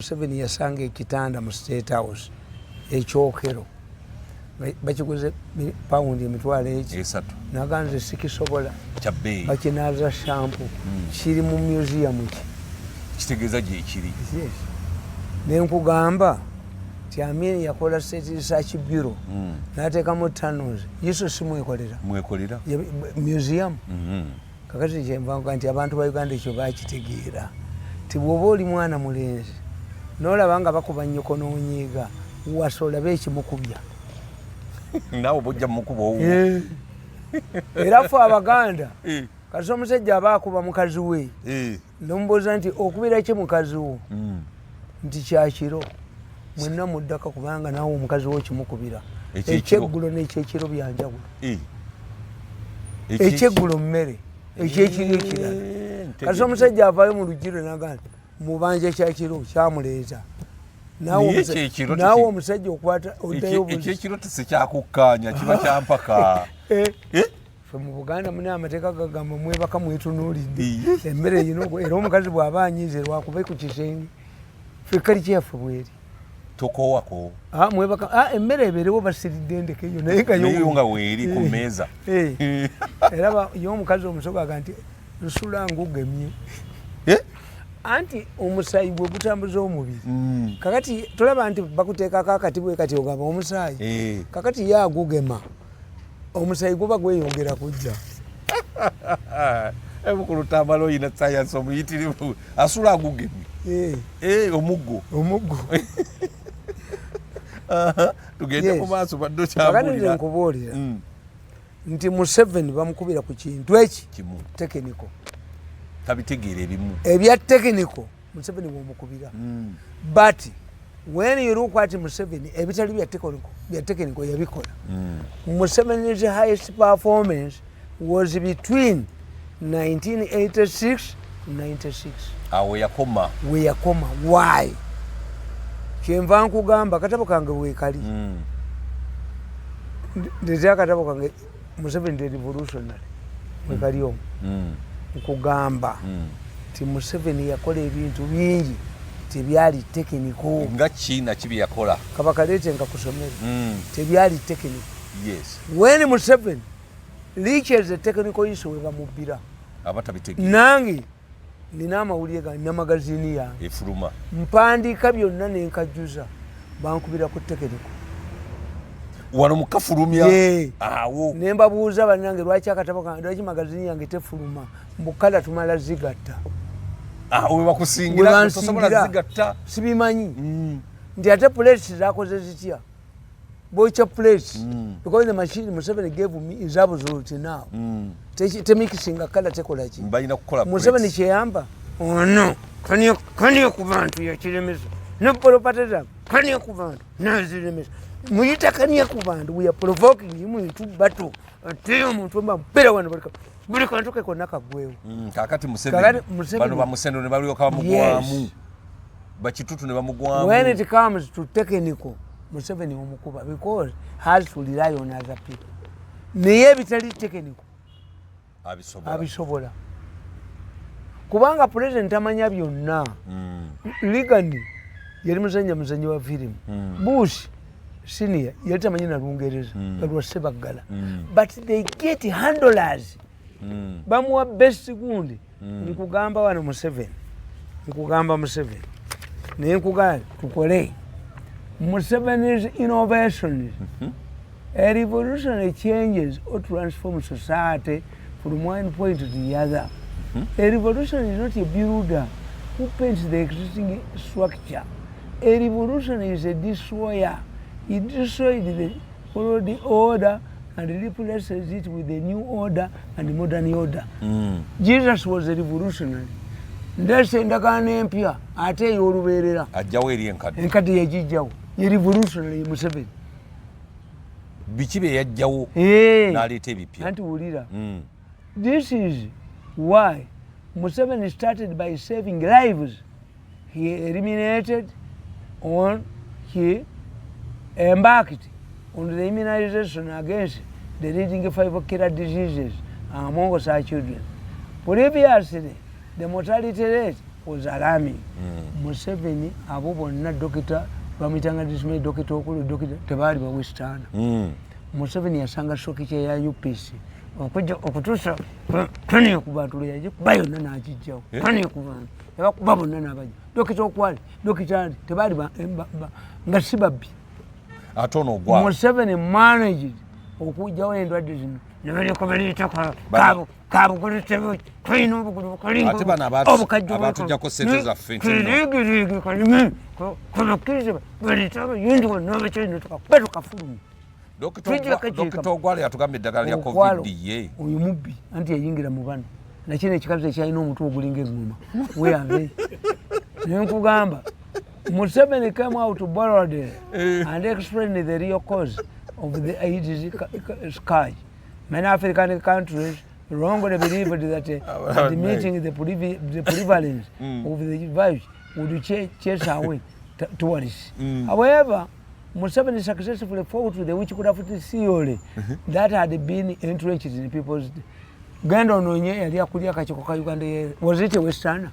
Museveni yasanga ekitanda mu State House ekyokero bakiguze paundi emitwalo esatu naganze sikisobola bakinaza shampu kiri mu museum kitegeeza gye kiri nenkugamba ti Amin yakola State Research Bureau n'ateekamu tunnels yiso simwekolera museum kakati kyemvanguka nti abantu ba Uganda ekyo bakitegeera ti bw'oba oli mwana mulenzi n'olaba nga bakuba nnyoko n'onyiiga wasola beekimukubya naawe bojja mukuba owo era ffe Abaganda kati omusajja aba akuba mukazi we nomubuuza nti okubira ki mukazi wo nti kyakiro mwenna muddaka kubanga naawe omukazi wo kimukubira ekyeggulo n'ekyekiro byanjawulo ekyeggulo mmere ekyekiro ekirala kati omusajja avaayo mu lugiro nagamba mubanja kyakiro kyamuleeta naawe omusajja okwata oddayo ekyekiro tesikyakukkanya kiba kyampaka fe mu Buganda muna amateeka gagamba mwebaka mwetunuulidde emmere yino era omukazi bw'aba anyize lwakuba ku kisenge fe kali kyaffe bweri tokowako mwebaka emmere ebeerewo basiridde endeke eyo naye nga weeri ku mmeeza era y'omukazi omusoga aga nti nsula ngugemye anti omusaayi gwe gutambuza omubiri kakati tolaba nti bakuteekako akati bwe kati ogamba omusaayi kakati ye agugema omusaayi guba gweyongera kujja ebukulu Tamale oyina sayansi omuyitirivu asula agugemye omuggo tugende mu maaso badde okyambulira nkubuulira nti Museveni bamukubira ku kintu eki tekiniko tabitegeera ebimu ebya tekiniko Museveni womukubira but when you look at Museveni ebitali bya tekiniko yabikola Museveni's highest performance was between 1986 96 awe yakoma why kyenva nkugamba katabo kange weekali ndeze akatabo kange Museveni the revolutionary weekali omu nkugamba ti Museveni yakola ebintu bingi tebyali tekiniko nga China kibi yakola kabakaleete nga kusomera tebyali tekiniko yes when Museveni reaches the technical issue we bamubira abatabitegeera nange nina amawulire ga na magazini yange efuluma mpandiika byonna nenkajuza bankubira ku tekiniko wano mukafulumya awo nembabuuza bannange lwaki akatabo kange lwaki magazini yange tefuluma mbukala tumala zigatta we bakusingira tosobola zigatta sibimanyi nti ate plates zakoze zitya bocha plates because the machine Museveni gave me is absolute now temikisinga kala tekola ki mbalina kukola Museveni kyeyamba no kani ku bantu yakiremeza no propateza kani ku bantu naziremeza muyita kani ku bantu we are provoking him into battle ate omuntu mbera wano buli kantu ke konna kagwewo kakati Museveni bano bamusendo ne balyoka bamugwamu bakitutu ne bamugwamu when it comes to technical Museveni omukuba because has to rely on other people naye bitali technical abisobola kubanga president amanya byonna Ligani yali muzanyo wa film Bush senior yali tamanyi na Lungereza balwa Sebaggala but they get handlers bamuwa best gundi nikugamba wano Museveni naye nkugamba tukole Museveni's innovations a revolutionary changes or transform society from one point to the other. A revolution is not a builder who paints the existing structure. A revolution is a destroyer. He destroyed the old order and replaces it with a new order and modern order. Jesus was a revolutionary. Ndese ndakana empya ate yoluberera ajjawo eri enkadde yagijjawo ye revolutionary Museveni bikibe yajjawo n'aleeta ebipya anti wulira this is why Museveni started by saving lives. He eliminated he embarked on the immunization against the leading 5 killer diseases among our children. Previously, the mortality rate was alarming. Museveni abo bonna dokita bamitanga dismay dokita okulu dokita tebali ba western. Museveni yasanga shokiche ya UPC okujja okutusa kani okubantu yaje bayo nana ajijjawo kani okubantu yabakuba bonna nabaje dokita okwali dokita tebali nga sibabbi atono ogwa Museveni managed okujjawo endwadde zino nebaliko baliyitako kabo kulitebo kalina obugulu bukalinga ate bano abatujjako sente zaffe ntirigirigi kalime kubakkiriza balitabo yindiwo nobekyalina tukafulumi dokita ogwala yatugamba eddagala lya covid ye oyo mubbi anti yayingira mu bano nakino ekikazi ekyalina omutwe ogulinga engoma weyave nenkugamba Museveni came out to Bolode and explained the real cause of the AIDS scourge. Many African countries wrongly believed that admitting the prevalence of the virus would chase away tourists. However, Museveni successfully fought with the witchcraft theory that had been entrenched in people's. Gendo nonye yali akulia kachiko ka Uganda. Was it a Westerner?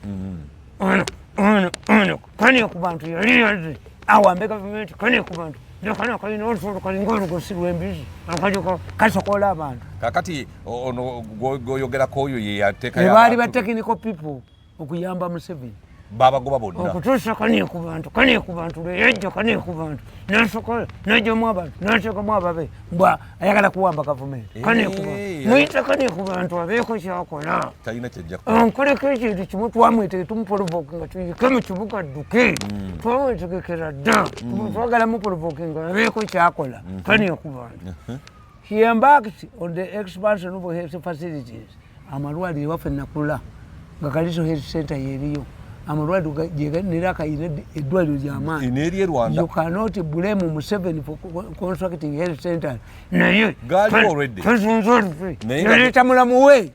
Kani okubantu yali awambe government kani okubantu ndakana kali n'olufuulu kali ng'olu gosirwa embizi akajiko kasokola abantu kakati ono goyogerako oyo ye yateeka baali ba technical people okuyamba Museveni babagoba bonna okutuusa kani okubantu lweyajja kani okubantu nasokola najjamu abantu nateekamu ababe mbwa ayagala kuwamba gavumenti kani okubantu muyita kani okubantu abeeko kyakola talina kyajja nkoleko ekintu kimu twamwetege tumuprovokinga tuyike mu kibuga dduke twamwetegekera dda twagala muprovokinga abeeko kyakola kani okubantu. He embarked on the expansion of health facilities. Amalwaliro waffe Nakula nga Kaliso Health Center yeriyo amalwaliro geganiraka eddwaliro ly'amaanyi. You cannot blame Museveni for constructing health centers. Naye yaleeta mulamu we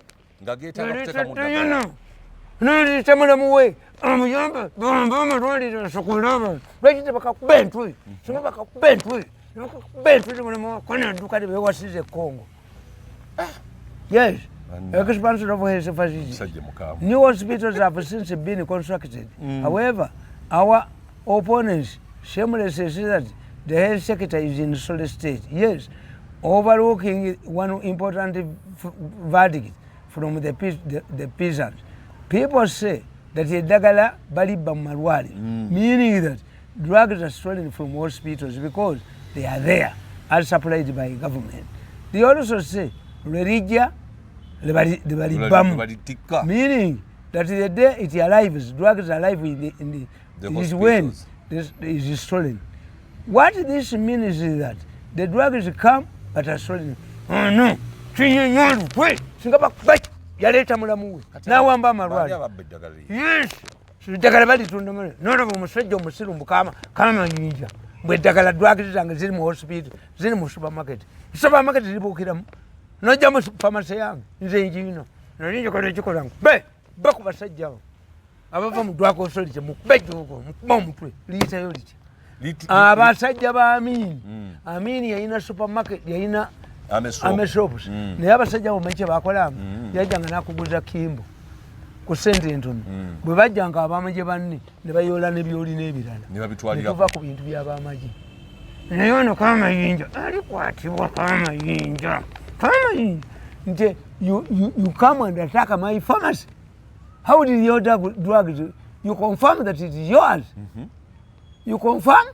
naleeta mulamu we amuyamba bamba amalwaliro asokola abantu lwaki tebakakuba entwe singa bakakuba entwe bentwe mulamu kone adduka bewasize Congo. Yes. Expansion of health facilities. New hospitals have since been constructed. However, our opponents shamelessly say that the health sector is in solid state. Yes, overlooking one important verdict from the peasants. People say that eddagala balibba mu malwaliro, meaning that drugs are stolen from hospitals because they are there as supplied by government. They also say religia meaning that the day it arrives, drugs arrive in the is when this is stolen. What this means is that the drugs come but are stolen. Oh no, yaleta mulamu we nawamba amalwaliro. Yes, eddagala balitunda mule nolaba omusajja omusiru mukama kama yinja bwe eddagala drugs zange ziri mu hospital ziri mu supermarket zibuukiramu nojja mu pharmacy yange nze njino nali njagala ekikola ba ku basajja abo abava mu dwako osoli kyemukubejjoko mukuba omutwe liyitayo litya abasajja ba Amini yalina supermarket yalina ameshops naye abasajja abo manyi kye bakolamu yajjanga nakuguza kimbo ku sente entono bwe bajjanga abamagye banne ne bayoola n'ebyoli n'ebirala netuva ku bintu by'abamagye naye ono kamayinja alikwatibwa kamayinja nti you come and attack my pharmacy. How did you order drugs? You confirm that it is yours. You confirm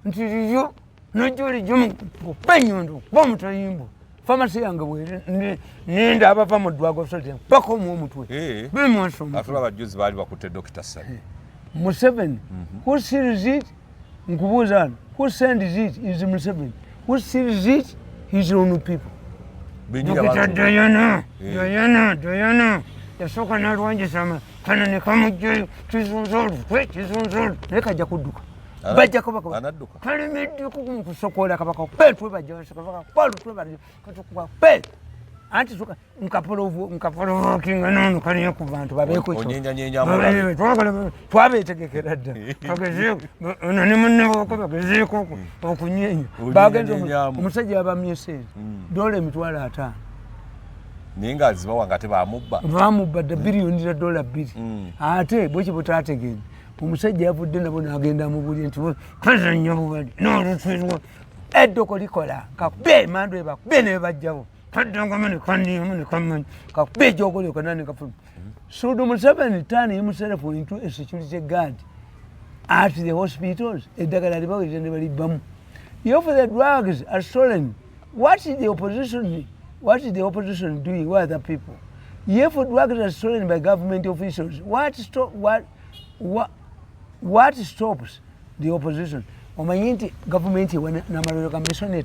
that it is you. Nojoli jumu kupenyondo bomutayimbo pharmacy yange bwe nenda abava mu dwago sote pako mu omutwe bimwaso afula bajuzi bali bakute Dr. Sani Museveni who sees it nkubuza who sends it is Museveni who sees it his own people. Diana yasoka nalwanjisama kana nekamujjayo kizunzolu nekajja kudduka bajjako bako kalemeddeku mukusokola kabaka petwe bajjaka palutwe bali katukuba pe anti soka nkapolovokinga nono kaniya ku bantu babeeko twabeetegekera dda bagezeko ono ne munneboko bagezeeko okunyenya bagenza omusajja yabamyeseeri dola emitwalo 5 ninga azibawa ngate bamubba da biliyoni za dola 2 ate bwe butategedde omusajja yavudde nabo n'agenda mu buli nti kazannya bubadde n'olutwirwa eddoko likola kakube mando ebakube ne bajjawo kaddangomene kaniyomene kamanyi kakube egyogolyo kanani kafulu Sudu Museveni turning himself into a security guard at the hospitals. If the drugs are stolen, what is the opposition doing with other people? If drugs are stolen by government officials, what stops the opposition? Omanyinti government when namalolo commission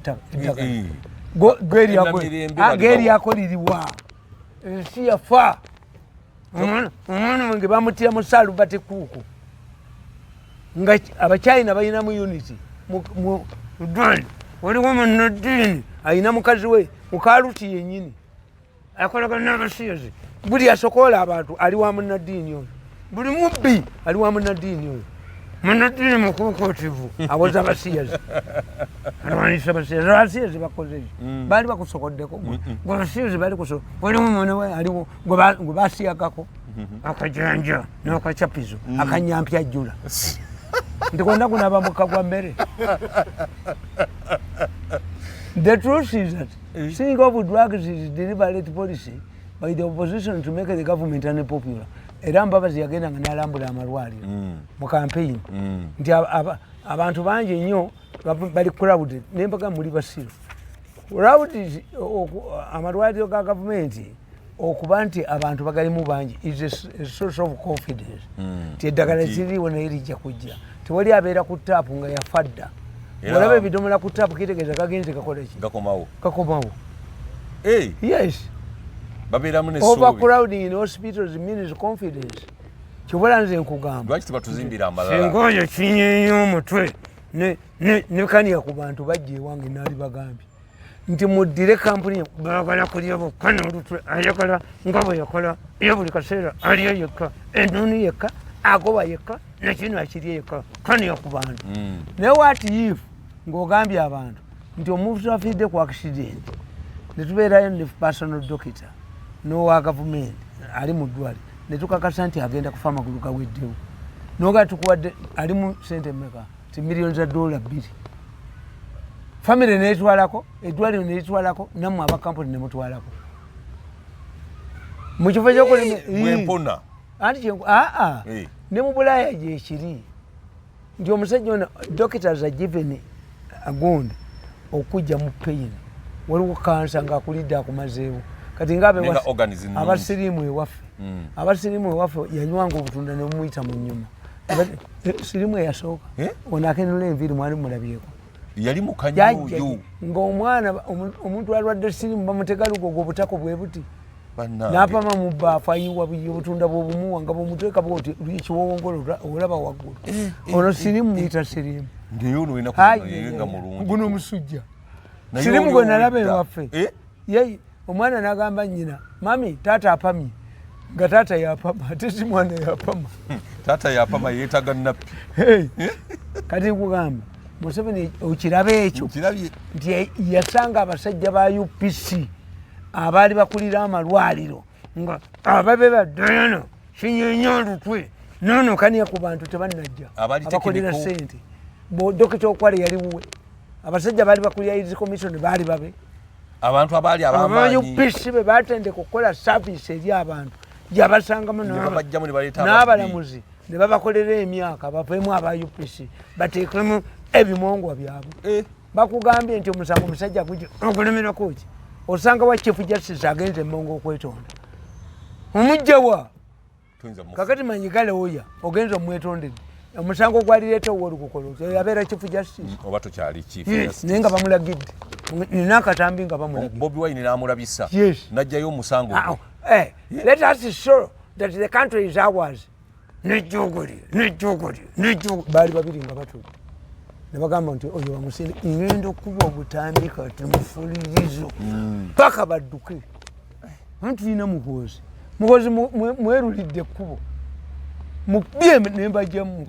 geri yako liriwa siya fa omwana wange bamutira mu salu bate kuuku nga abachina balina mu unity mu dwali waliwo munadini ayina mukazi we mukaluti yennyini akolagana n'abasiyazi buli asokola abantu ali wa munadini oyo buli mubbi ali wa munadini oyo munadini mukuukootivu awoza abasiyazi alwanisa abasiyazi bakoze bali bakusokoddeko gwe abasiyazi bali kuso waliwo mwana we aliwo gwe basiyagako akajanja n'akacapizo akanyampya jjula ndikonda kunaba mukka gwa mmere. The truth is that seeing of drugs is deliberate policy by the opposition to make the government unpopular. Era Mbabazi yagenda nga n'alambula amalwaliro mu campaign nti abantu bangi nnyo bali crowded nembaga muli basiro crowded amalwaliro ga gavumenti okuba nti abantu bagalimu bangi is a source of confidence nti eddagala ziriwo naye lijja kujja tewali abeera ku taapu nga yafadda olaba ebidomola ku taapu kitegeeza kagenze kakola ki kakomawo yes overcrowding in hospitals means confidence. Kibula nze nkugamba lwaki tebatuzimbira amalala sengoyo kinyeyo omutwe ne kaniya ku bantu bajja ewange naali bagambye nti muddire kampuni baagala kulya bokka n'olutwe ayagala nga bwe yakola iyo buli kaseera aliyo yekka ennuuni yekka agoba yekka nekino akirya yekka kaniya ku bantu naye what if ng'ogambye abantu nti omuntu afidde ku accident ne tubeerayo ne personal doctor n'owa gavumenti ali mu ddwaliro ne tukakasa nti agenda kufa amagulu gaweddewo noga tukuwadde ali mu sente mmeka ti miliyoni za dola 2 famire neetwalako eddwaliro neetwalako nammwe abakampuni ne mutwalako mu kifo ky'okulempona anti ne mu Bulaaya gyekiri nti omusajja ono doctors are given a gund okujja mu pain waliwo kansa ng'akulidde akumazeewo kati ngaabe abasiriimu ewaffe abasiriimu ewaffe yanywanga obutunda ne bumuyita mu nnyuma siriimu eyasooka ono akenula enviiri mwali mulabyeko yali mu kanyuuyu ng'omwana omuntu alwadde siriimu bamutega lugogo obutako bwe buti n'apama mu bbaafu ayiwa obutunda bw'obumuwa nga bw'omuteeka bwoti ekiwowongolo olaba waggulu ono siriimu muyita siriimu guno omusujja siriimu gwe nalaba ewaffe omwana n'agamba nnyina mami taata apamye nga taata yapama ate si mwana yapama taata yapama yeetaga nappi kati nkugamba Museveni okiraba ekyo nti yasanga abasajja ba UPC abaali bakulira amalwaliro nga ababe baddayana kinyenya lutwe nono kaniya ku bantu tebannajja abakolera ssente dokita Okwale yali wuwe abasajja baali bakulira Youth Commission baali babe abantu abaali abamaanyi UPC be batendeka okukola service eri abantu gyabasangamu n'abalamuzi ne babakolera emyaka baveemu aba UPC bateekemu ebimongwa byabwe bakugambye nti omusango omusajja gujja okulemerako ki osanga wa Chief Justice agenze emongo okwetonda omugjawa kakati manyigale oya ogenze omwetondedde omusango gwalireeta owolukukola yabeera Chief Justice oba tokyali Chief Justice naye nga bamulagidde nina akatambi nga bamulagidde Bobi Wine n'amulabisa n'ajjayo omusango let us show that the country is ours nejjogoli baali babiri nga batudde ne bagamba nti oyo wamusinde ngenda okuba obutambi kati mufulirizo paka badduke anti tulina muhoozi mwerulidde ekkubo mukubye nembajjamu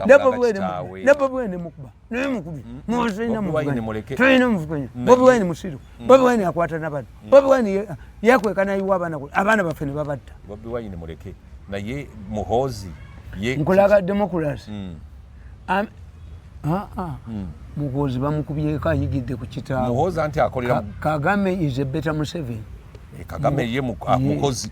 nebabwene mukuba naye mukubi muzina muvuganya muvuganya Bobi Wine musiru Bobi Wine akwata n'abantu Bobi Wine yakweka nayiwa abaana baffe ne babatta Bobi Wine muleke naye muhozi nkulaga democracy muhozi bamukubyeko ayigidde ku kitaawe muhozi anti akolera Kagame is a better Museveni Kagame ye muhozi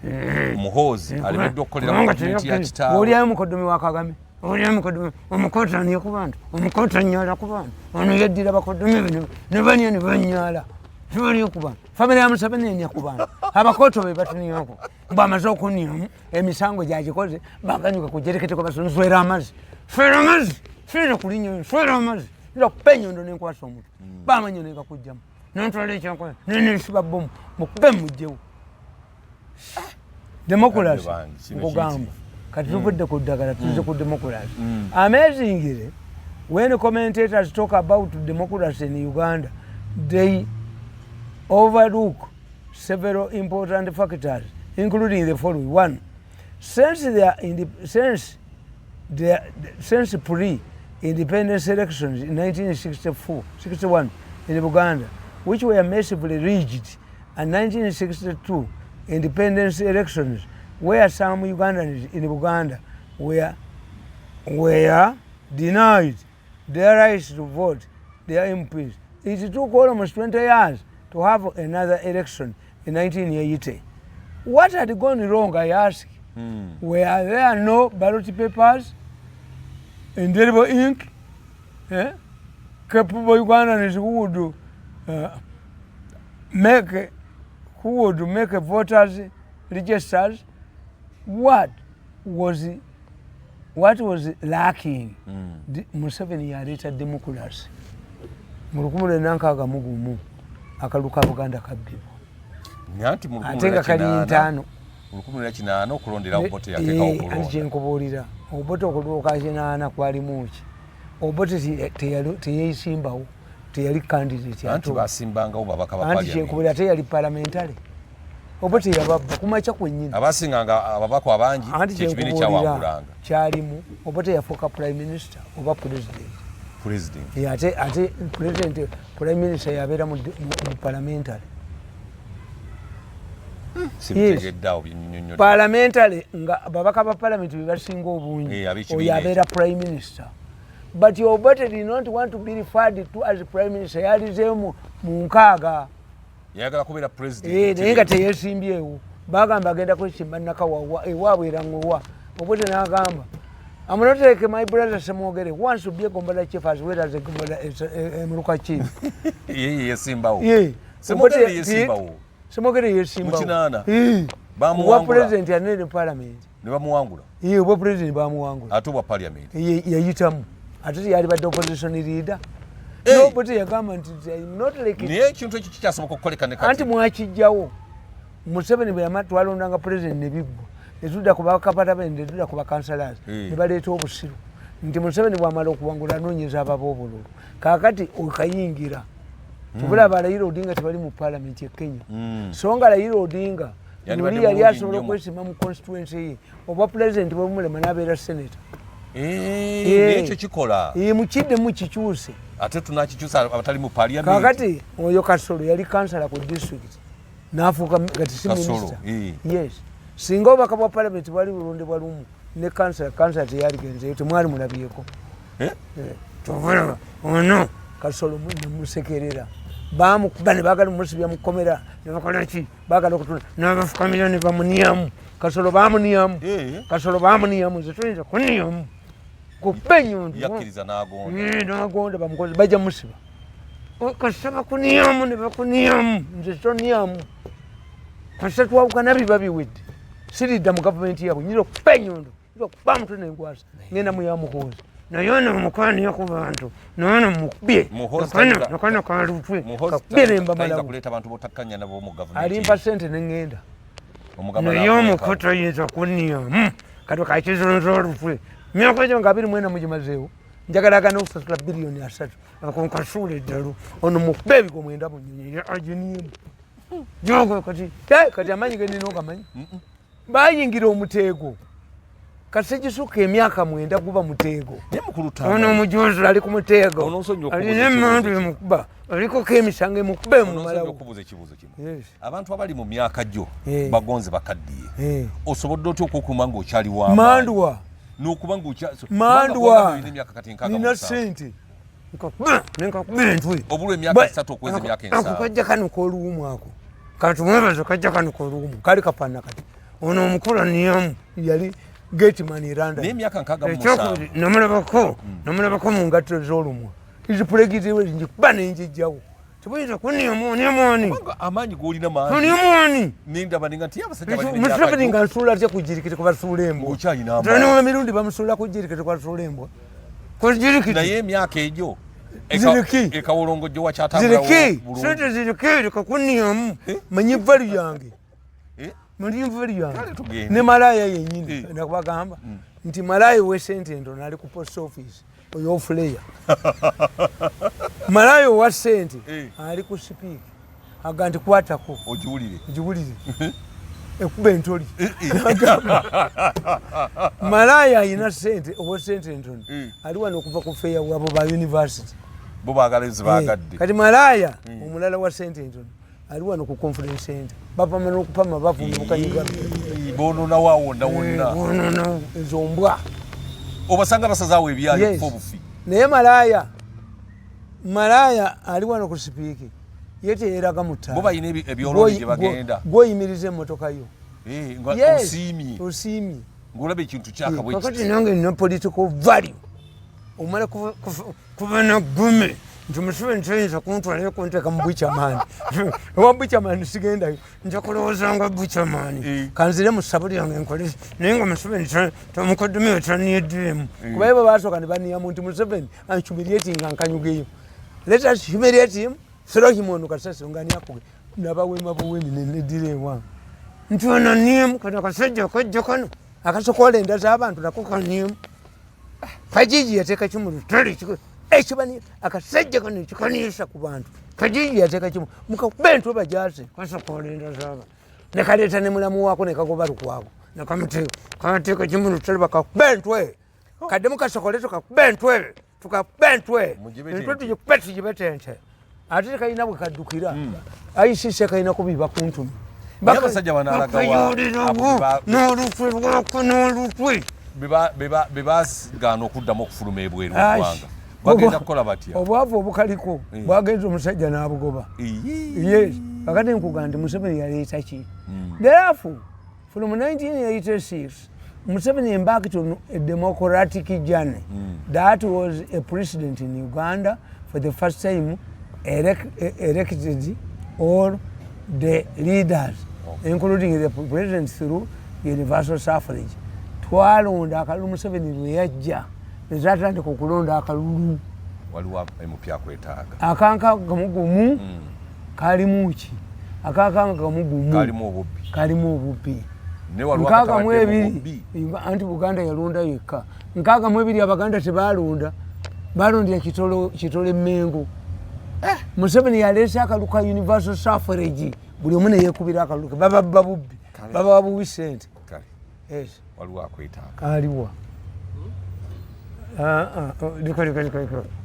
alimedde okukolera mu gavumenti ya kitaawe oliayo mukodomi wa Kagame oliayo mukodomi omukotanya ku bantu omukotanyala ku bantu ono yeddira bakodomi bino ne banya ne banyala tibali ku bantu famire ya Museveni enya ku bantu abakoto be batuniyako bamaze okuniyamu emisango gyagikoze baganyuka kujereketeko basonswera amazzi fera kulinnya fera amazzi ira kupenyondo nenkwasa omuntu bamanyo nekakujjamu nontwala ekyankola nenesiba bomu mukube mujjewo democracy nkugamba kati tuvudde ku ddagala tuze ku democracy amazingire when commentators talk about democracy in Uganda they overlook several important factors including the following. One, since pre-independence elections in 1961 in Uganda, which were massively rigged, and 1962 independence elections, where some Ugandans in Uganda were denied their rights to vote their MPs. It took almost 20 years to have another election in 1980. What had gone wrong, I ask? Were there no ballot papers, indelible ink, capable Ugandans who would make voters registers? What was lacking? Museveni yaleta democracy. Murukumule nankaga mugumu akaluka Buganda kabbibo. Atenga kali ntano. Murukumule kinana okulondera obote yakeka okulonda. Anje nkubuulira obote okuluka kinana kwali muki. Obote teyesimbawo teyali candidate anti basimbanga obabaka ba parliament. Anje nkubuulira teyali parliamentary. Obote yababba kumacha kwennyini. Abasinganga ababako abangi ekibini kyawangulanga. Kyalimu obote yafuuka prime minister oba president. Ate president prime minister yabeera mu parliamentary. Parliamentary nga babaka ba parliament bebasinga obungi oyo abeera prime minister. But Obote did not want to be referred to as prime minister. Yalizeemu mu nkaaga. Yagala kubeera president. Naye nga teyesimbyewo. Bagamba agenda kwesimba nakawawa ewaabwe era ng'owa. Obote n'agamba I'm not like my brother Samogere who wants to be a Gombala chief as well as a Gombala Muruka chief. Simba. Samogere Simba. Bamuwangula. President and parliament. Ne bamuwangula. Oba president bamuwangula. Atuwa parliament. Yayitamu. Ate yali badde opposition leader. No, but the government is not like it. Niye kintu ekyo kikyasoboka okukoleka ne kati. Anti mwakijjawo. Museveni bwe yamatwalondanga president ne biggo. Netudda ku bakapata bende netudda ku bakansalasi ne baleeta obusiru nti Museveni bw'amala okuwangula anoonyeza ababobululu kaakati okayingira tubulaba Alayidde Odinga tebali mu parliament ya Kenya so nga Alayidde Odinga yali asobola okwesimba mu constituency ye oba president bw'omulema n'abeera senator ekyo kikola mukiddemu kikyuse ate tunakikyusa abatali mu parliament kaakati oyo Kasolo yali kansala ku district n'afuuka kati si minister yes singa obubaka bwa parliament bwali bulondebwa lumu ne kansala teyaligenzeyo temwali mulabyeko tuvulaba ono Kasolo nemusekerera bamukuba ne baagala mumusibya mukomera ne bakola ki baagala okutuna n'abafukamira ne bamuniyamu Kasolo bamuniyamu nze tuyinza kuniyamu kupenyundu yakkiriza n'agonda bamukozi bajja musiba kasaba kuniyamu ne bakuniyamu nze toniyamu kasa twawukana biba biwedde siridda mu gavumenti yabwe nyira okupenyundo okuba mutwe nenkwasa ngenda muyamukozi naye ono mukwanira ku bantu nono mukubye nakana kalutwe kakubye nembamalawo alimpa sente nengenda naye omukoto yinza kuniyamu kati kakizonza olutwe myaka egyo nga 24 mugimazeewo njagalagana okusasula biliyoni 3 akonkasuula eddalu ono mukube ebigo mwenda munyonyi aginiemu jogo kati amaanyi gendina ogamanyi bayingira omuteego kasegisuka emyaka 9 guba muteego ono omujuzi ali ku muteego alina emmandu emukuba alikoko emisango emukuba emumalawo. Abantu abali mu myaka gyo bagonze bakaddiye osobodde otya okukuuma ng'okyali w'amaanyi mandwa n'okuba mandwa nina sente nenkakuba entwe obulwa emyaka 3 okweza emyaka 7 ako kajja kano k'oluwumu ako katumwebaza kajja kano k'oluwumu kali kapanna kati ono omukula niyamu yali Gateman Iranda n'emyaka 67 namulabako mu ngatto z'olumwa izipulegitiwe njikuba nenjijjawo tibuyinza kuniyamwani amaanyi g'olina mangi kuniyamwani nindaba ninga nti abasajja Museveni nga nsuula atya ku jirikiti ku basuula embwa tani wa Mirundi bamusuula ku jirikiti ku basuula embwa ku jirikiti naye emyaka egyo ekawolongojjo wakyatambula bulungi sente ziriki leka kunniyamu manyi vvalu yange ne Malaya yennyini nakubagamba nti Malaya ow'essente entono ali ku post office oyo ofuleya Malaya owa ssente ali ku sipiiki aga nti kwatako ogiwulire ekuba entoli Malaya ayina ssente owa ssente entono ali wano okuva ku feeya wabo ba university bo baagala zibagadde kati Malaya omulala wa ssente entono ali wano ku conference center bapama n'okupama bavumukanyiga bonona wawonna wonna ezo mbwa obasanga basazaawo ebyayo kufa obufi naye Malaya ali wano ku sipiiki yeteeraga mu ttaala bo bayina ebyoloni gye bagenda gw'oyimiriza emmotoka yo osiimye ng'olaba ekintu kyakabwe kakati nange nina political value omala kuba na gume nti Museveni tayinza kuntwalayo kunteeka mu buchamani ewa buchamani sigendayo nja kulowoozanga buchamani kanzire mu ssabo lyange nkole naye nga Museveni tamukoddemu taniyeddemu kubaye bo baasooka ne baniyamu nti Museveni anhumiliatinga nkanyugeyo let us humiliate him throw him on kasasiro nga niyakuge nabawema buwemi neddira ewange nti ono niemu kano akasajja akajja kano akasokola enda z'abantu nako kaniemu Kajiji yateeka kimu lutali ekibani akasajja kano kikaniisa ku bantu Kajiji yateeka kimu mukakuba entwe bajaase kasokola enda z'abantu ne kaleeta ne mulamu waako ne kagoba lukwako kateeka kimu lutali bakakuba entwe kadde mukasokole tukakuba entwe entwe tugikuba tugibetente ate kalina bwe kaddukira ayisise kalina kubiba kuntumi abasajja banaalagawa n'olutwe lwako n'olutwe bebagaana okuddamu okufuluma ebweru eggwanga bagenda kukola batya obwavu obukaliko bwagenza omusajja n'abugoba yes kakati nkuga nti Museveni yaleeta ki therefore from 1986 Museveni embarked on a democratic journey that was a president in Uganda for the first time elected all the leaders including the president through universal suffrage twalonda akalulu Museveni lwe yajja nezatandika okulonda akalulu waliwo emupya kwetaaga akankagamu gumu kalimu ki akakagamu gumu kalimu obubbi nkagamu ebiri anti Buganda yalonda yekka nkagamu ebiri Abaganda tebalonda balondera kitole Mengo Museveni yaleese akalu ka universal suffrage buli omu neyekubira akalu baba babubbi baba babuwi sente waliwo akwetaaga aliwa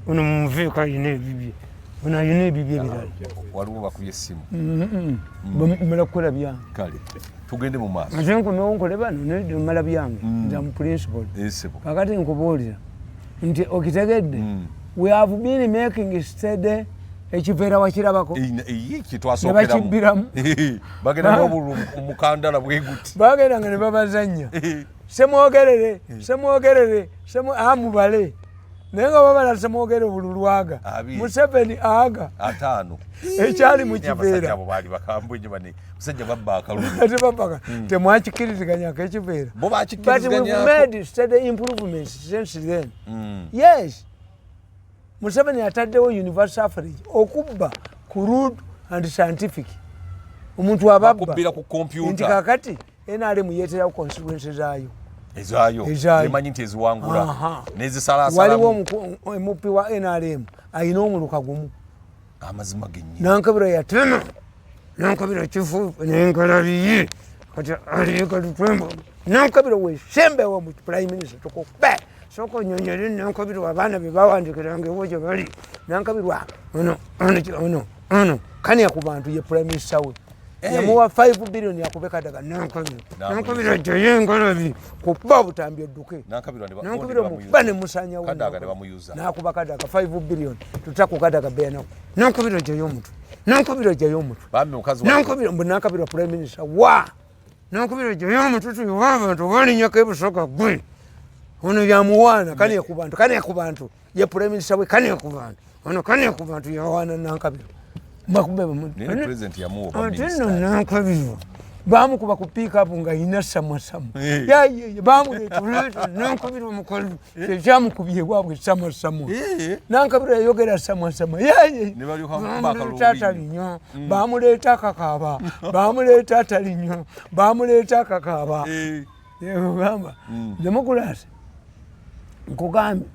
ono mumuveeko ayina ebibye ono ayina ebibye ebirala waliwo bakubye essimu mala kukola byange kale tugende mu maaso ate nkomewo bano mala byange nza mu principal kakati nkubuulira nti okitegedde we have been making steady ekiveera wakirabako kitwasookeramu bagenda omukandala bweguti bagendanga ne babazannya semwogerere amubale naye nga babala semwogere bululwaga Museveni aga 5 ekyali mu kiveera temwakikiriziganyako ekiveera but we've made steady improvements since then yes Museveni ataddewo universal suffrage okubba ku rude and scientific omuntu ababba nti kakati NRM yeeterawo constituency zaayo emanyi nti eziwangula waliwo emupi wa NRM ayina omuluka gumu amazima gennyini nankabira yatema nankabira kifu nenkalabiye kati aliika tutwembo Nankabirwa wesembewo mu prime minister tukupe soko nyonyere Nankabirwa abaana be bawandikiranga ewo gye bali Nankabirwa ono kani ku bantu ye prime minister we yamuwa 5 billion yakubeka daga Nankabirwa jeye ngalabi kuba butambi edduke Nankabirwa mubane musanya wo kadaga ne bamuyuza nakubaka daga 5 billion tutakukadaga bena Nankabirwa jeye omuntu Nankabirwa jeye omuntu bambi mukazi Nankabirwa prime minister wa Nankabirwa jeye omuntu tuwaba wali nyaka ebusoka gwe ono yamuwana kani ku bantu ye prime minister we kani ku bantu ono kani ku bantu yawana Nankabirwa makubeba nene president yamuwa ba minister Nankabirwa bamukuba ku pick up nga ina samwa ya bamuleta Nankabirwa mukolu kyamukubye bwabwe samwa Nankabirwa yogera samwa ne bali ku tatalinyo bamuleta kakaba bamuleta talinyo bamuleta kakaba yegamba democracy nkugambye.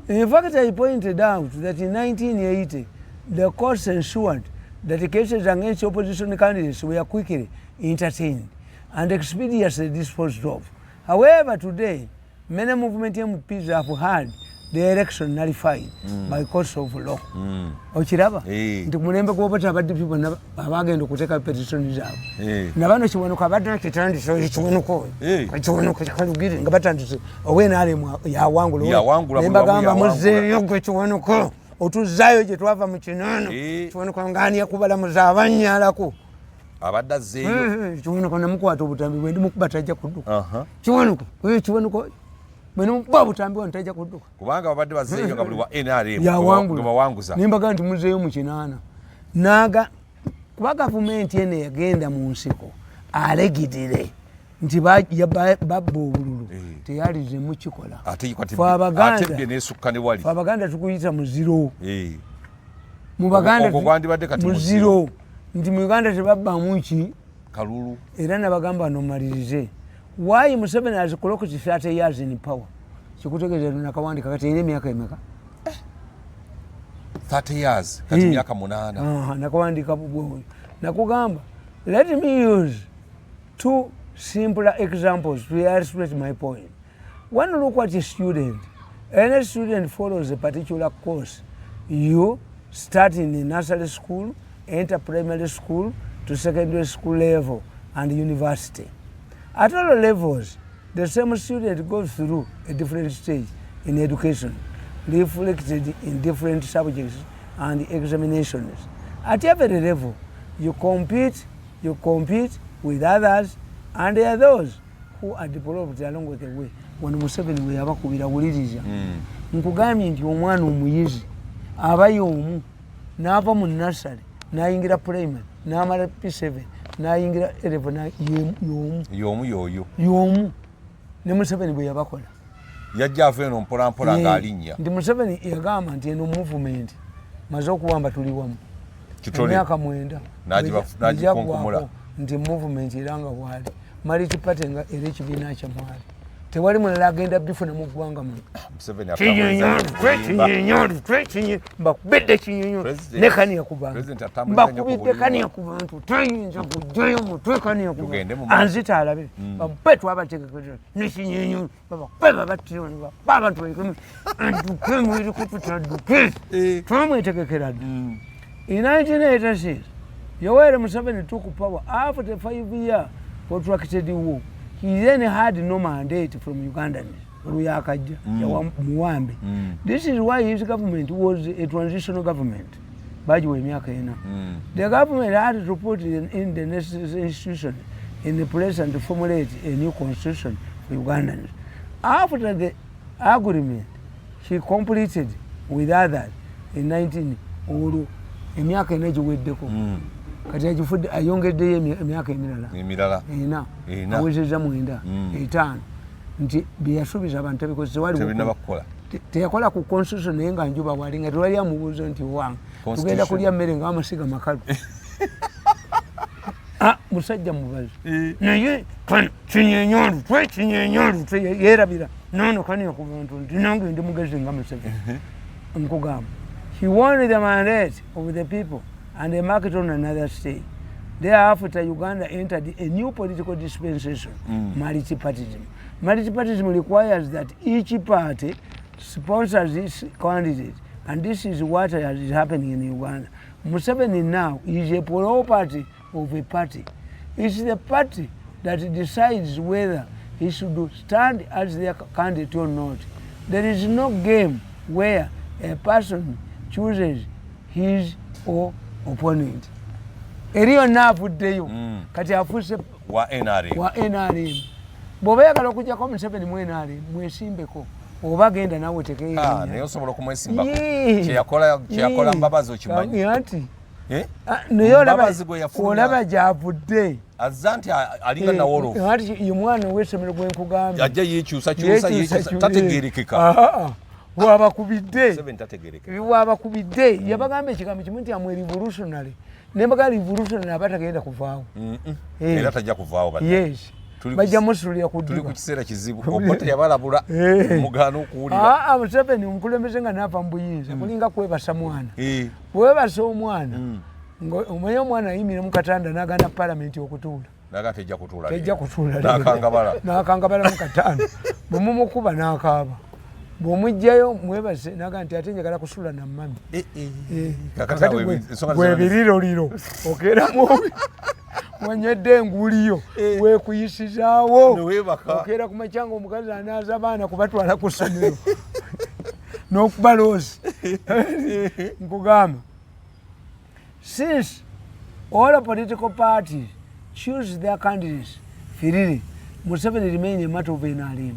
In fact, I pointed out that in 1980 the courts ensured that the cases against opposition candidates were quickly entertained and expeditiously disposed of. However, today, many movement MPs have had the election nullified by courts of law. Ochiraba? Nti mulembe kuwapata abadde people abagenda okuteeka petition zaabwe. Nabano kiwanuka abadde kitandise ekiwanuko. Ekiwanuko kikalugire nga batandise ow'enaalemu yawangula. Nembagamba muzzeeyo gwe kiwanuko. Otuzaayo gye twava mu kinono. Kiwanuko ngani yakubalamuza abanyalako. Abadde azzeeyo. Kiwanuko namukwata obutambi bwe ndi mukuba tajja kudduka. Kiwanuko Meno babu tambiwa ntaja kuduka. Kubanga babadde bazzeeyo nga buli wa NRM nga bawanguza. Nimbaga nti muzeeyo mu kinaana. Naga kuba gavumenti ene yagenda mu nsiko alegidire nti babba obululu teyalize mu kikola. Atebye n'esukka ne wali. Abaganda tukuyita muziro. Mu Baganda muziro. Nti mu Uganda tebabbamu ki kalulu. Era nabagamba nomalirize. Why Museveni has colloqued 30 years in power? Chikutegeza nakawandika kati ine miaka emeka 30 years kati miaka 8. Nakawandika bubwe. Nakugamba, let me use 2 simpler examples to illustrate my point. One, look at a student. Any student follows a particular course. You start in the nursery school, enter primary school to secondary school level and university. At all levels, the same student goes through a different stage in education, reflected in different subjects and examinations. At every level, you compete with others, and there are those who are developed along with the way. When Museveni we abakubira wuliriza, nkugambye nti omwana omuyizi abayo omu n'ava mu nursery n'ayingira primary n'amala P7 n'ayingira 11 y'omu ne Museveni bwe yabakola yajja ava eno mpolampola ng'alinnya nti Museveni yagamba nti eno movement maze okuwamba tuli wamu emyaka 9 n'agikunkumula nti movement era nga bwali maliti pate nga era ekibiina kyamwali tewali mulala agenda bifuna mu ggwanga mu mbakubedde kinyonyo ne kaniya ku bantu mbakubidde kaniya ku bantu toyinza kujjayo mutwe kaniya ku bantu anzita alabe babbe twabategekera nekinyonyo babakubeba battiyo babantu baikumi aduke mwiri kupitaduke twamwetegekera dda. In 1986 Yoweri Museveni took power after 5 years protracted war. He then had no mandate from Ugandans. This is why his government was a transitional government. The government had to put in the necessary institutions in the place and to formulate a new constitution for Ugandans. After the agreement, she completed with others in 19 emyaka enagiweddeko kati agifudde ayongeddeyo emyaka emirala awezezza 5 nti byeyasuubiza abantu teyakola ku constitution naye nga njuba bwali nga tewali amubuuza nti wange tugenda kulya mmere nga amasiga makalu musajja mubazi naye kinyenyolutwe yeerabira nono kaniya ku bantu nti nange ndi mugezi nga Museveni nkugamba. He wanted the mandate of the people and they marked on another stage. Thereafter, Uganda entered a new political dispensation, multipartyism. Multipartyism requires that each party sponsors its candidate, and this is what is happening in Uganda. Museveni now is a property of a party. It's the party that decides whether he should stand as their candidate or not. There is no game where a person chooses his or opponent. Eriyo navuddeyo kati afuse wa NRM. Bw'oba oyagala okuggyako Museveni mu NRM mwesimbeko oba genda naawe tekeeya. Naye osobola okumwesimbako. Kyeyakola Mbabazi okimanyi. Anti naye olaba gy'avudde. Azza nti alinga nawolofu. Anti ye mwana ow'essomero gwe nkugambye. Ajja yeekyusa tategeerekeka. Wabakubidde yabagamba ekigambo kimu nti amwe revolutionary. Nembaga revolutionary abatagenda kuvaawo. Era tajja kuvaawo. Yes. Bajja musulira ku tuli ku kiseera kizibu. Obote yabalabula omugano okuwulira. Museveni omukulembeze nga n'ava mu buyinza kulinga kwebasa mwana. Webasa omwana. Omanyi omwana ayimira mu katanda n'agana palamenti okutuula. Naga tejja kutuula. Tejja kutuula. N'akangabala mu katanda. Bw'mumukuba n'akaaba. Bw'omugjayo mwebase naga nti ate njagala kusula na mami. Kakati bwebiriroliro okeera mubi. Wanywedde enguuliyo weekuyisizaawo okeera ku makyanga omukazi anaaza abaana kubatwala ku ssomero n'okubaloozi. Nkugamba, since all political parties choose their candidates freely, Museveni remains a matter of NRM.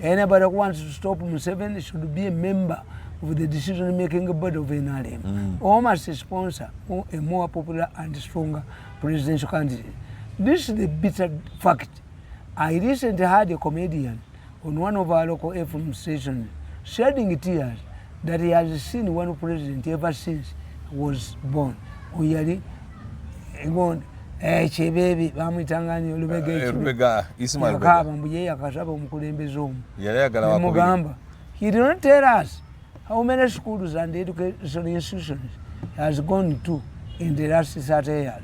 Anybody who wants to stop Museveni should be a member of the decision-making body of NRM, or must sponsor a more popular and stronger presidential candidate. This is the bitter fact. I recently had a comedian on one of our local FM stations shedding tears that he has seen one president ever since he was born. Oyali egon chebebi bamwitanganya olubega Ismail Bega mbuye yakasaba omukulembeze omu. Yayagala wakubi. Mugamba. He did not tell us how many schools and educational institutions he has gone to in the last 30 years.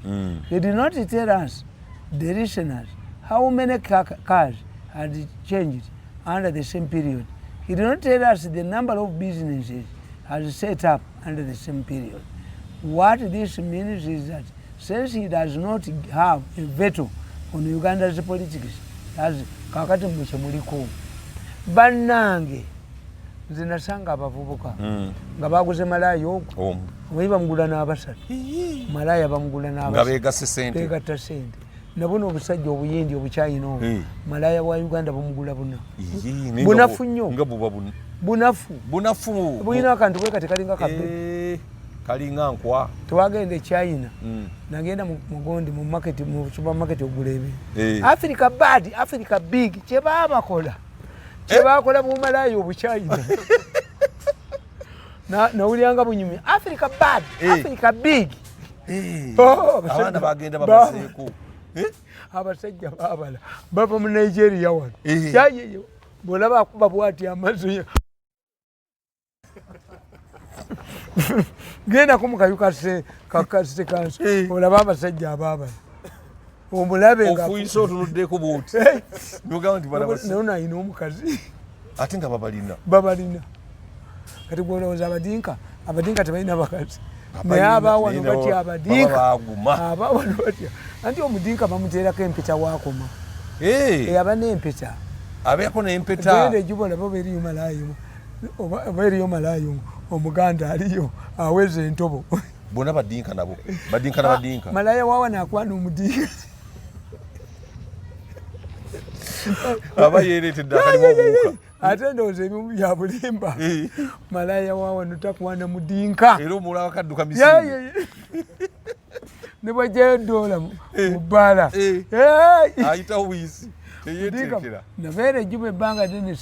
He did not tell us, the listeners, how many cars had changed under the same period. He did not tell us the number of businesses has set up under the same period. What this means is that since he does not have a veto on Uganda's politics, as kakati musemuliko, bannange nze nasanga abavubuka nga baguze malaya ogwo omanyi bamugula n'abasatu malaya bamugula n'abasatu beegatta sente nabona obusajja obuyindi obukyayina obwo malaya wa Uganda bamugula bunafu nnyo bunafu bulina akantu bwe kati kalinga kabbe kalinga nkwa twagenda e China nagenda mugondi mu market mu supermarket ogula ebe Africa bad Africa big kyebabakola kyebakola bumalaya obukyayina nawulyanga bunyumi Africa bad Africa big abaana bagenda babaseeko abasajja babala bava mu Nigeria wano yayeyo bwolaba akuba bwati amazu genda kumukayuka kakase kanso olaba abasajja ababala omulabe nga ofuyiso otunuddeko bwoti nogamba nti balabasi nona ayina omukazi ate nga babalina kati gwolowooza abadinka tebalina bakazi naye abawano batya abadinka abawano batya anti omudinka bamuteerako empeta wakoma aba n'empeta abeeko n'empeta genda ejubola baba eriyo malayo oba eriyo malayo omuganda aliyo aweza entobo bona badinka nabo badinka na badinka malaya wawa nakwana omudinka aba yeretedde akalimu obuuka ate ndowooza ebimu bya bulimba malaya wawa notakwana mudinka era omulala wakadduka misiri ne bwajjayo dola mu bbala ayitawo wiisi teyeetekera nabeera ejjuba ebbanga ddene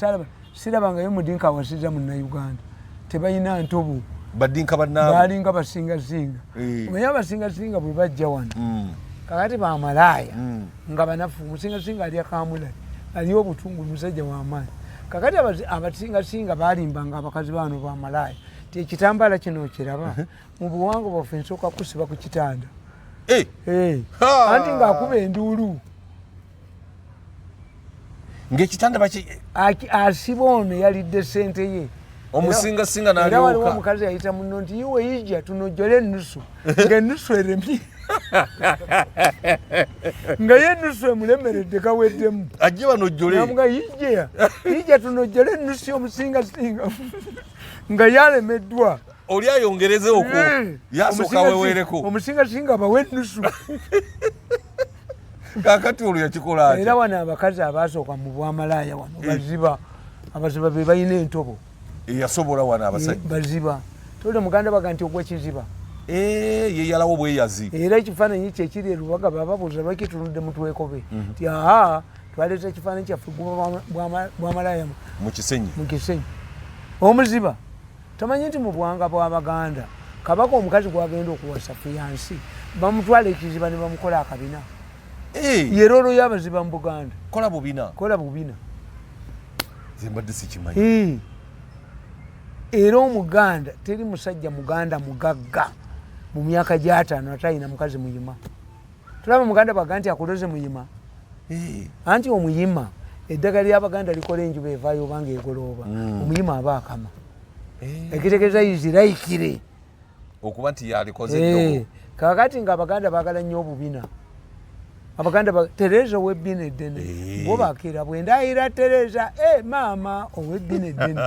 sirabangayo mudinka awasiza munnayuganda tebalina ntobo badinka bannaabo balinga basingasinga omanyi abasingasinga bwe bajja wano kakati bamalaaya nga banafu musingasinga ali akamulali aliyo obutungu musajja w'amaanyi kakati abasingasinga balimbanga abakazi baano bamalaaya ti ekitambala kino okiraba mu buwangwa bwaffe nsooka kusiba ku kitanda anti ng'akuba enduulu ng'ekitanda baki asiba ono yalidde ssente ye omusingasinga era waliwo omukazi yayita muno nti yiwe ijja tunojjole ennusu ng'ennusu eremye nga ye ennusu emulemeredde kaweddemu ajje banojjole namuga ijja tunojjole ennusu y'omusingasinga nga yalemeddwa oli ayongereze okwo yasooka weweereko omusingasinga bawe ennusu kakati olwo yakikola ati era wano abakazi abaasooka mu bwamalaya wano baziba abaziba be balina entobo yasobola wano abasajja baziba tole muganda baga nti ogwekiziba ye yalawo bweyazi era ekifaananyi kyekiri erubaga bababuuza lwaki tunudde mutwekobe ti aha twaleeta ekifaananyi kyaffe bwamalaya mu kisenyi omuziba tamanyi nti mu bwanga bw'abaganda kabaka omukazi gwagenda okuwasa fiyansi bamutwala ekiziba ne bamukola akabina ye roolo y'abaziba mu buganda kola bubina zembadde sikimanyi era omuganda teri musajja muganda mugagga mu myaka gy'ataano atalina mukazi muyima tulaba muganda baga nti akuloze muyima anti omuyima eddagala ly'abaganda likola enjuba evaayo obanga egolooba omuyima aba akama ekitegeeza iziraikire okuba nti yalikoze eddogo kakati ng'abaganda baagala nnyo obubina abaganda Tereza ow'ebbina eddene bo bakira bwendayira Tereza maama ow'ebbina eddene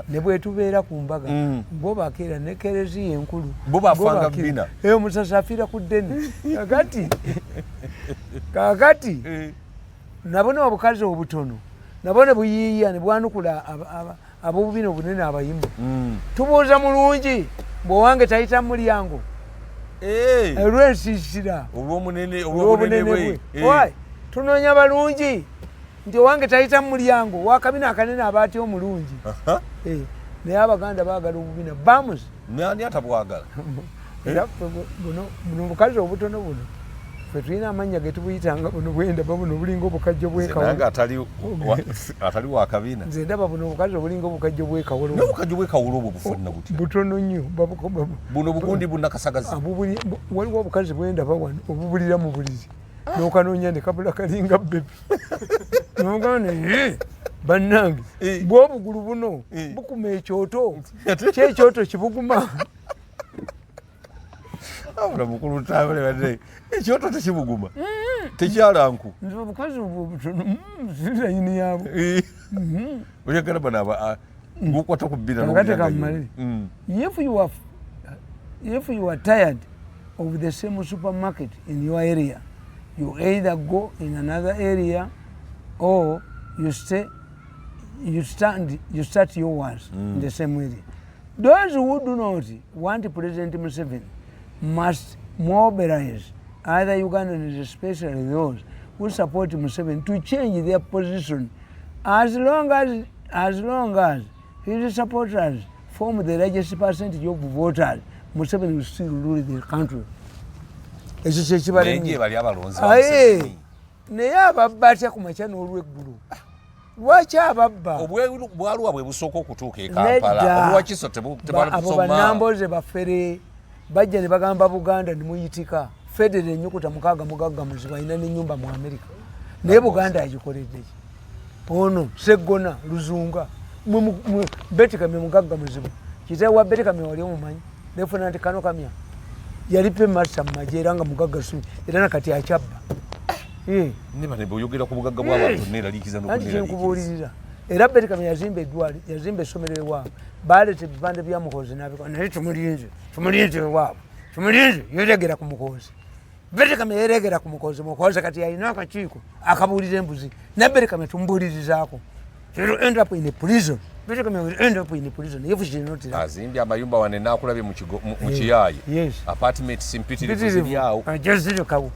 ne bwetubeera ku mbaga bo bakira ne Kereziya enkulu bo bafanga bbina omusasi afiira ku ddene kakati nabo ne obukazi obutono nabo ne buyiiya ne bwanukula ab'obubina obunene abayima tubuuza mulungi bw'owange tayita mu mulyango olwensiisira olw'obunene bwe tunoonya balungi nti owange tayita mu mulyango wakabina akanene aba atya omulungi naye abaganda baagala obubina bamuzi nani atabwagala era buno obukazi obutono buno ffe tulina amannya getubuyitanga buno bwendaba buno obulinga obukajjo bwekawolo atali wakabina nze ndaba buno obukazi obulinga obukajjo bwekawolo n'obukajjo bwekawolo obwo bufaanana butya butono nnyo buno bugundi bunnakasagazi waliwo obukazi bwendaba wano obubulira mu buliri n'okanoonya ne kabula kalinga bebi nogana bannange bw'obugulu buno bukuma ekyoto kyekyoto kibuguma abula mukulu tabale badde ekyoto tekibuguma tekyalanku nze obukazi obwo butono sirayini yaabo oyagala bano ngukwata ku bbina kammale if you are tired of the same supermarket in your area you either go in another area or you start yours in the same area. Those who do not want President Museveni must mobilize either Ugandans, especially those who support Museveni, to change their position. As long as his supporters form the largest percentage of voters, Museveni will still rule the country. Naye ababba atya ku makya n'olweggulu lwaki ababba obwaluwa bwe busooka okutuuka e Kampala olwakiso abo bannambooze baffere bajja ne bagamba Buganda nimuyitika federe ennyukuta 6 mugaggamuzi balina n'ennyumba mu Amerika naye Buganda agikoledde ki ono Seggona Luzunga Betikame mugaggamuzibu kitaawe wa Betikame wali omumanyi nefuna nti Kano Kamya yali pemasa mu magye era nga mugaggasu era nakati akyabba niba ne boyogera ku bugagga bw'abantu neeraliikiza n'okuneeraliikiza era Betikame yazimba eddwaliro yazimba essomero ewaabwe baleeta ebipande bya Muhoozi n'abikola naye tumulinze ewaabwe tumulinze yeregera ku Muhoozi Betikame yeregera ku Muhoozi kati yalina akakiiko akabuulira embuzi ne Betikame tumubuulirizaako end up in a prison. Betikame will end up in a prison if she did not. Azimbye amayumba wane nakulabye mu Kiyayi. Yes. Apartment simpitirivu ziryawo. Ajaziro kawo.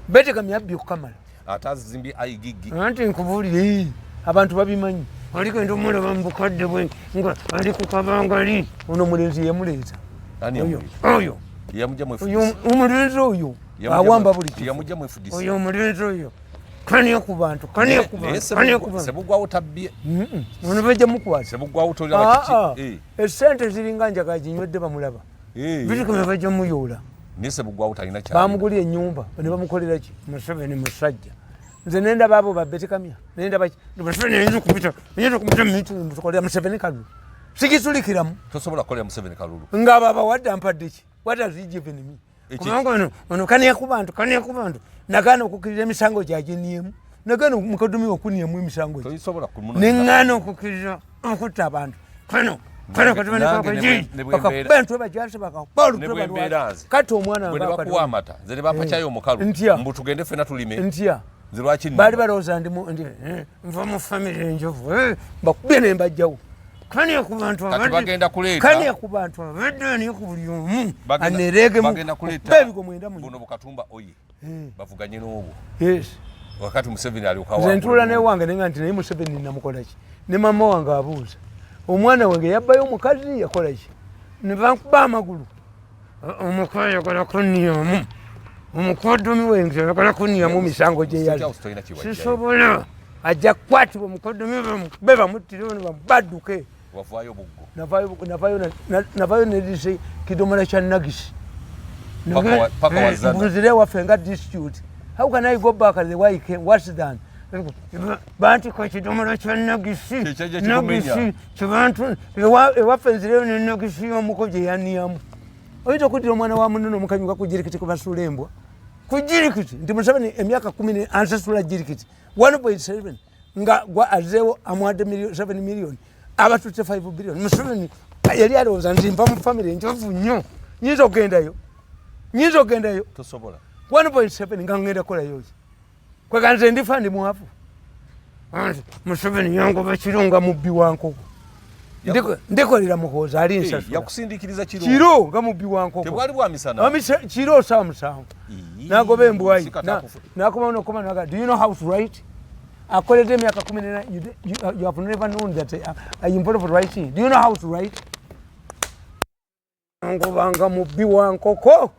Betikame yabbye okukamala. Atazimbye ayigigi. Anti nkubulire abantu babimanyi. Aliko ndo mwana bambukadde bwe nga ali ku kabangali. Ono mulenzi yamuleeta. Ani oyo. Yamujja mwefu. Umulenzi oyo. Awamba buli kitu. Yamujja mwefu disi. Oyo mulenzi oyo. Kaniya ku bantu. Sebugwawo tabbye. Ono bajja mukwasa. Sebugwawo tolaba kiki. Esente ziringa njaga ginywedde bamulaba. Betikame bajja muyoola. nise bugwawo talina kya bamugulira ennyumba ne bamukolera ki Museveni musajja nze nenda babo babetikamya nenda baki Museveni nzo kumita mutukolera Museveni kalulu sikisulikiramu tosobola kukolera Museveni kalulu nga baba wadde ampadde ki what has he given me kubanga ono kaniya ku bantu nagaana okukkiriza emisango gyaginiemu nagaana mukodumi okuniemu emisango gye neŋŋaana okukkiriza okutta abantu kati omwana bakuwa amata nze ne bapakyayo omukalu mbu tugende ffena tulime ntya zirwaki baali balowooza nva mu famire enjovu bakubye ne mbajjawo kaniya ku bantu abadde niyo ku buli omu anereegemu ebigo mwenda buno bukatumba oye bavuganye n'obwo yes wakati Museveni aliokawa nze ntuula ne wange nenga nti naye Museveni namukola ki ne mama wange abuuza omwana wange yabbayo omukazi yakola ki ne bankuba amagulu omukola yagala kunniyamu omukoddomi wenze yagala kunniyamu misango gye yali sisobola ajja kukwatibwa omukoddomi bamukube bamuttire ono bamubadduke navayo nedise kidomola kya nagisi mbuzire waffe nga dispute how can I go back the way I came worse than banti kwa kidomola kya nagisi kibantu ewaffe nzireyo ne nagisi y'omuko gye yaniyamu oyinza okuddira omwana wa munono omukanyuka ku jirikiti kubasula embwa ku jirikiti nti Museveni emyaka 10 ansasula jirikiti 1.7 nga gwa azeewo amwadde 7 million abatutte 5 billion Museveni yali alowooza nti mpa mu famire njovu nnyo nyinza ogendayo tosobola 1.7 nga ngenda kukolayo ki kwega nze ndifa ndi mwavu Museveni yangoba kiro nga mubbi wa nkoko ndikolera muhooza ali nsasula yakusindikiriza kiro nga mubbi wa nkoko tebwali bwa misana kiro saa musanvu nagoba embwayi nakoma nokoma naga do you know how to write akoledde emyaka 14 you have never known that I important for writing do you know how to write ngobanga mubbi wa nkoko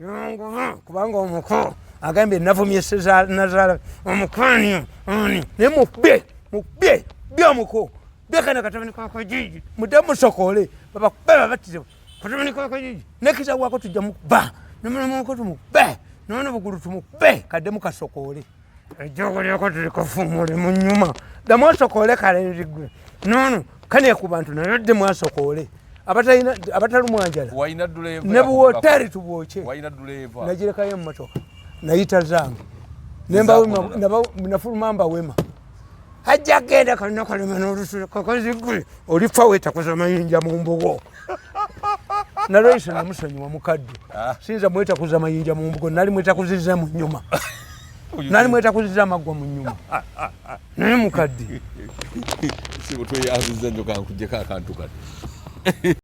yangoba kubanga omuko agambye navumye nazala omukwani oni ne mubbe byamuko bekana katabani kwa jiji mudamu sokole baba kubeba batire katabani kwa jiji nekita wako tujja mukuba nemana ko tumube nono buguru tumube kadde mukasokole ejogo lyako tulikofumule mu nyuma damo sokole kalenjigwe nono kane ku bantu nayodde mwasokole abatalumwanjala waina duleva ne buwoteri tuboche waina duleva najireka ye mmotoka nayita zange nemba nafuluma mba wema hajja genda kana kalema n'olusulo kakozigwe olifa wetakoza mayinja mu mbugo naloyisa namusonyiwa mukaddu sinza mwetakuza mayinja mu mbugo nali mwetakuziza mu nyuma nali mwetakuziza amagwa mu nyuma naye mukaddi sibutwe yaziza njoka nkujeka akantu kati